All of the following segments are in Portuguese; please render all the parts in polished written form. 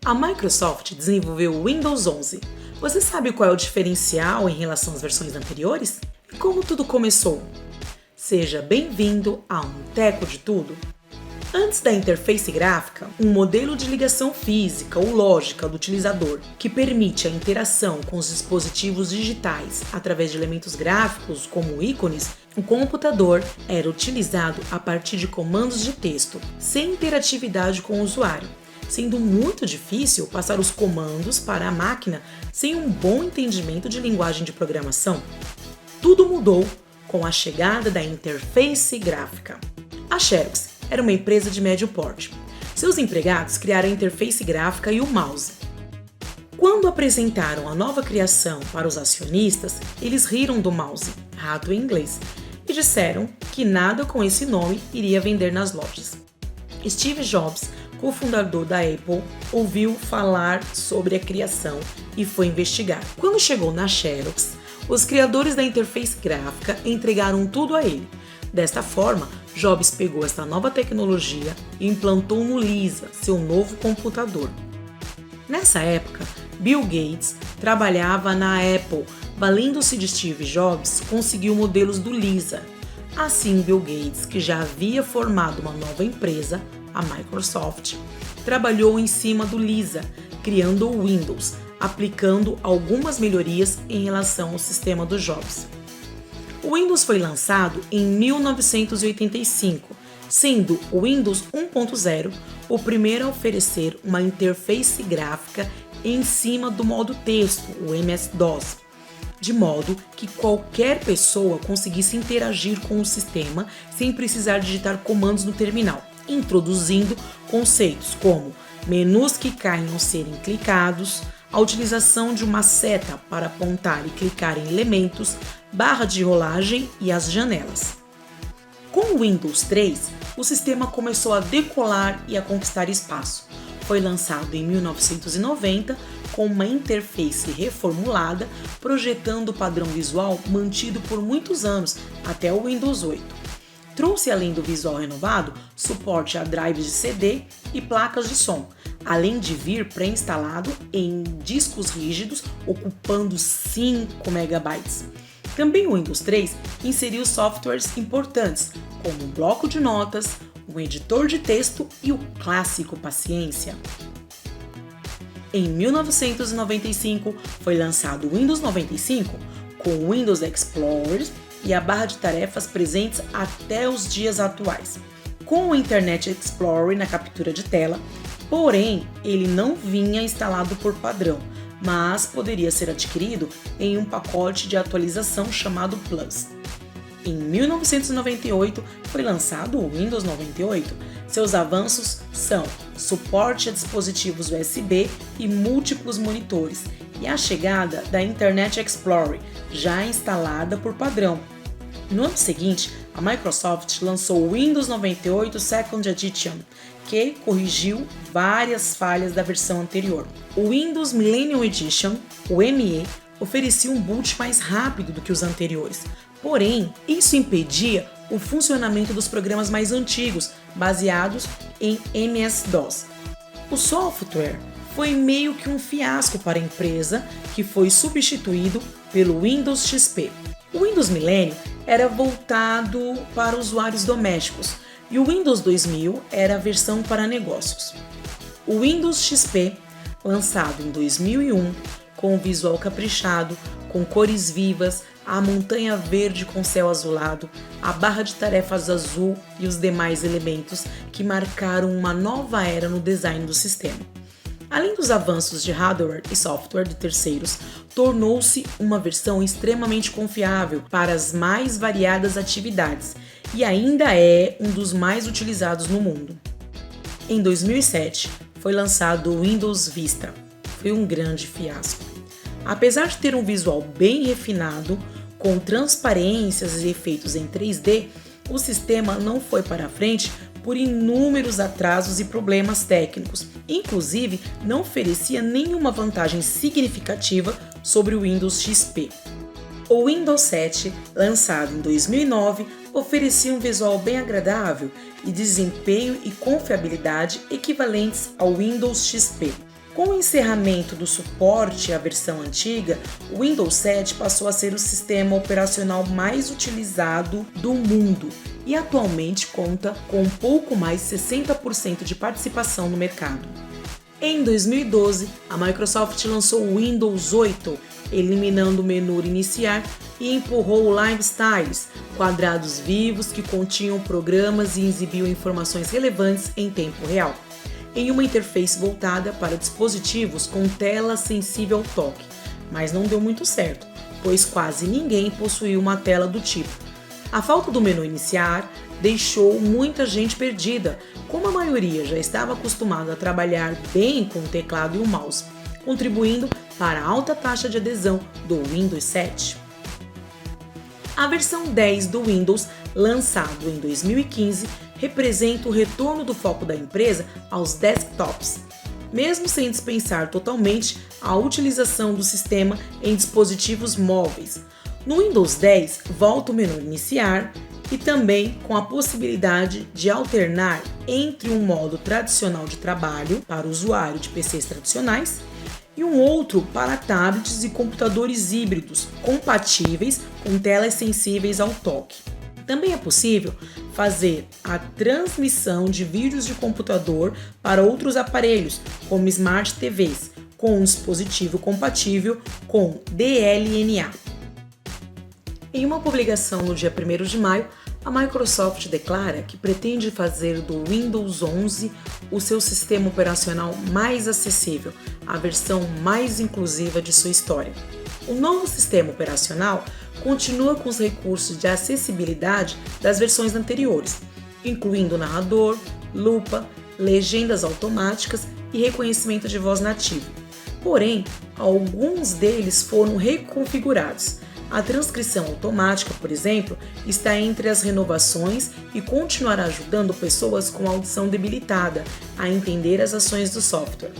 A Microsoft desenvolveu o Windows 11. Você sabe qual é o diferencial em relação às versões anteriores? E como tudo começou? Seja bem-vindo a um Teco de Tudo. Antes da interface gráfica, um modelo de ligação física ou lógica do utilizador, que permite a interação com os dispositivos digitais através de elementos gráficos como ícones, o computador era utilizado a partir de comandos de texto, sem interatividade com o usuário, sendo muito difícil passar os comandos para a máquina sem um bom entendimento de linguagem de programação. Tudo mudou com a chegada da interface gráfica. A Xerox era uma empresa de médio porte. Seus empregados criaram a interface gráfica e o mouse. Quando apresentaram a nova criação para os acionistas, eles riram do mouse, rato em inglês, e disseram que nada com esse nome iria vender nas lojas. Steve Jobs, cofundador da Apple, ouviu falar sobre a criação e foi investigar. Quando chegou na Xerox, os criadores da interface gráfica entregaram tudo a ele. Desta forma, Jobs pegou esta nova tecnologia e implantou no Lisa, seu novo computador. Nessa época, Bill Gates trabalhava na Apple. Valendo-se de Steve Jobs, conseguiu modelos do Lisa. Assim, Bill Gates, que já havia formado uma nova empresa, a Microsoft, trabalhou em cima do Lisa, criando o Windows, aplicando algumas melhorias em relação ao sistema do Jobs. O Windows foi lançado em 1985, sendo o Windows 1.0 o primeiro a oferecer uma interface gráfica em cima do modo texto, o MS-DOS, de modo que qualquer pessoa conseguisse interagir com o sistema sem precisar digitar comandos no terminal, introduzindo conceitos como menus que caem ao serem clicados, a utilização de uma seta para apontar e clicar em elementos, barra de rolagem e as janelas. Com o Windows 3, o sistema começou a decolar e a conquistar espaço. Foi lançado em 1990 com uma interface reformulada, projetando o padrão visual mantido por muitos anos até o Windows 8. Trouxe, além do visual renovado, suporte a drives de CD e placas de som, além de vir pré-instalado em discos rígidos ocupando 5 MB. Também o Windows 3 inseriu softwares importantes, como um bloco de notas, um editor de texto e o clássico Paciência. Em 1995 foi lançado o Windows 95, com o Windows Explorer e a barra de tarefas presentes até os dias atuais, com o Internet Explorer na captura de tela, porém ele não vinha instalado por padrão, mas poderia ser adquirido em um pacote de atualização chamado Plus. Em 1998 foi lançado o Windows 98. Seus avanços são suporte a dispositivos USB e múltiplos monitores e a chegada da Internet Explorer, já instalada por padrão. No ano seguinte, a Microsoft lançou o Windows 98 Second Edition, que corrigiu várias falhas da versão anterior. O Windows Millennium Edition, o ME, oferecia um boot mais rápido do que os anteriores, porém, isso impedia o funcionamento dos programas mais antigos, baseados em MS-DOS. O software foi meio que um fiasco para a empresa, que foi substituído pelo Windows XP. O Windows Millennium era voltado para usuários domésticos e o Windows 2000 era a versão para negócios. O Windows XP, lançado em 2001, com o visual caprichado, com cores vivas, a montanha verde com céu azulado, a barra de tarefas azul e os demais elementos que marcaram uma nova era no design do sistema. Além dos avanços de hardware e software de terceiros, tornou-se uma versão extremamente confiável para as mais variadas atividades e ainda é um dos mais utilizados no mundo. Em 2007, foi lançado o Windows Vista. Foi um grande fiasco. Apesar de ter um visual bem refinado, com transparências e efeitos em 3D, o sistema não foi para frente por inúmeros atrasos e problemas técnicos. Inclusive, não oferecia nenhuma vantagem significativa sobre o Windows XP. O Windows 7, lançado em 2009, oferecia um visual bem agradável e desempenho e confiabilidade equivalentes ao Windows XP. Com o encerramento do suporte à versão antiga, o Windows 7 passou a ser o sistema operacional mais utilizado do mundo e atualmente conta com um pouco mais de 60% de participação no mercado. Em 2012, a Microsoft lançou o Windows 8, eliminando o menu iniciar e empurrou o Lifestyles, quadrados vivos que continham programas e exibiam informações relevantes em tempo real, em uma interface voltada para dispositivos com tela sensível ao toque, mas não deu muito certo, pois quase ninguém possuía uma tela do tipo. A falta do menu iniciar deixou muita gente perdida, como a maioria já estava acostumada a trabalhar bem com o teclado e o mouse, contribuindo para a alta taxa de adesão do Windows 7. A versão 10 do Windows, lançado em 2015, representa o retorno do foco da empresa aos desktops, mesmo sem dispensar totalmente a utilização do sistema em dispositivos móveis. No Windows 10, volta o menu iniciar e também com a possibilidade de alternar entre um modo tradicional de trabalho para o usuário de PCs tradicionais e um outro para tablets e computadores híbridos compatíveis com telas sensíveis ao toque. Também é possível fazer a transmissão de vídeos de computador para outros aparelhos, como Smart TVs, com um dispositivo compatível com DLNA. Em uma publicação no dia 1º de maio, a Microsoft declara que pretende fazer do Windows 11 o seu sistema operacional mais acessível, a versão mais inclusiva de sua história. O novo sistema operacional continua com os recursos de acessibilidade das versões anteriores, incluindo narrador, lupa, legendas automáticas e reconhecimento de voz nativo. Porém, alguns deles foram reconfigurados. A transcrição automática, por exemplo, está entre as renovações e continuará ajudando pessoas com audição debilitada a entender as ações do software.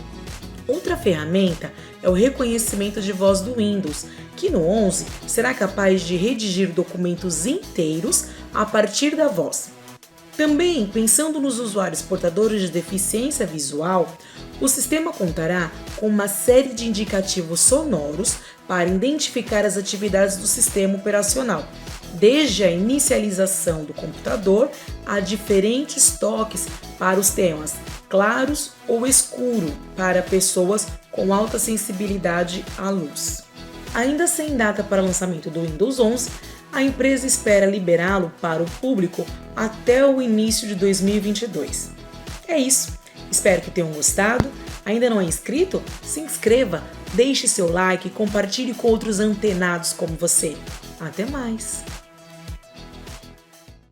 Outra ferramenta é o reconhecimento de voz do Windows, que no 11 será capaz de redigir documentos inteiros a partir da voz. Também, pensando nos usuários portadores de deficiência visual, o sistema contará com uma série de indicativos sonoros para identificar as atividades do sistema operacional, desde a inicialização do computador a diferentes toques para os temas claros ou escuro para pessoas com alta sensibilidade à luz. Ainda sem data para lançamento do Windows 11, a empresa espera liberá-lo para o público até o início de 2022. É isso, espero que tenham gostado. Ainda não é inscrito? Se inscreva, deixe seu like e compartilhe com outros antenados como você. Até mais!